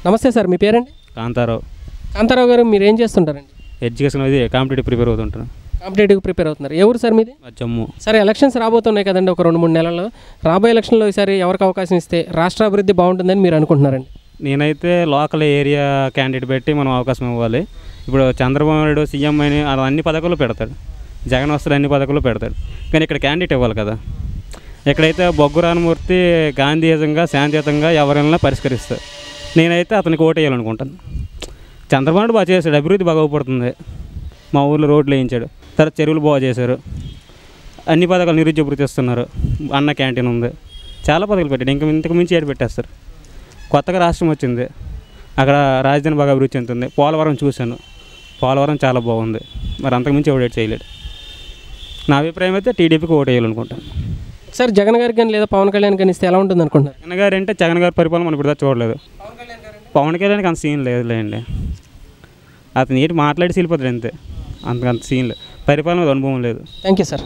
నమస్తే సార్, మీ పేరండి? కాంతారావు. కాంతారావు గారు, మీరు ఏం చేస్తుంటారండి? ఎడ్యుకేషన్ అది కాంపిటేటివ్ ప్రిపేర్ అవుతుంటాను. కాంపిటేటివ్కి ప్రిపేర్ అవుతున్నారు. ఎవరు సార్ మీది? జమ్మూ. సరే, ఎలక్షన్స్ రాబోతున్నాయి కదండి ఒక 2-3 నెలల్లో. రాబోయే ఎలక్షన్లో ఈసారి ఎవరికి అవకాశం ఇస్తే రాష్ట్ర అభివృద్ధి బాగుంటుందని మీరు అనుకుంటున్నారండి? నేనైతే లోకల్ ఏరియా క్యాండిడేట్ పెట్టి మనం అవకాశం ఇవ్వాలి. ఇప్పుడు చంద్రబాబు నాయుడు సీఎం అని అన్ని పథకాలు పెడతాడు, జగన్ వస్తాడు అన్ని పథకాలు పెడతాడు, కానీ ఇక్కడ క్యాండిడేట్ ఇవ్వాలి కదా. ఎక్కడైతే బొగ్గు రామమూర్తి గాంధీయుతంగా శాంతియుతంగా ఎవరైనా పరిష్కరిస్తారు, నేనైతే అతనికి ఓటు వేయాలనుకుంటాను. చంద్రబాబు నాయుడు బాగా చేశాడు, అభివృద్ధి బాగా అవుపడుతుంది. మా ఊళ్ళో రోడ్లు వేయించాడు, తర్వాత చెరువులు బాగా చేశారు, అన్ని పథకాలు నిరుద్యోగ వృత్తి ఇస్తున్నారు, అన్న క్యాంటీన్ ఉంది, చాలా పథకాలు పెట్టాడు. ఇంతకు మించి ఏడు పెట్టేస్తారు. కొత్తగా రాష్ట్రం వచ్చింది, అక్కడ రాజధాని బాగా అభివృద్ధి చెందుతుంది. పోలవరం చూశాను, పోలవరం చాలా బాగుంది. మరి అంతకుమించి ఎవడేట్ చేయలేడు. నా అభిప్రాయం అయితే టీడీపీకి ఓటు వేయాలనుకుంటాను. సార్, జగన్ గారికి కానీ లేదా పవన్ కళ్యాణ్ కానీ ఇస్తే ఎలా ఉంటుంది అనుకుంటున్నారు? జగన్ గారు అంటే జగన్ గారి పరిపాలన మనం ఇప్పుడు చూడలేదు. పవన్ కళ్యాణ్కి అంత సీన్ లేదులేండి, అతను ఏంటి మాట్లాడి వెళ్ళిపోతాడు అంతే, అంత సీన్ లేదు, పరిపాలన అనుభవం లేదు. Thank you sir.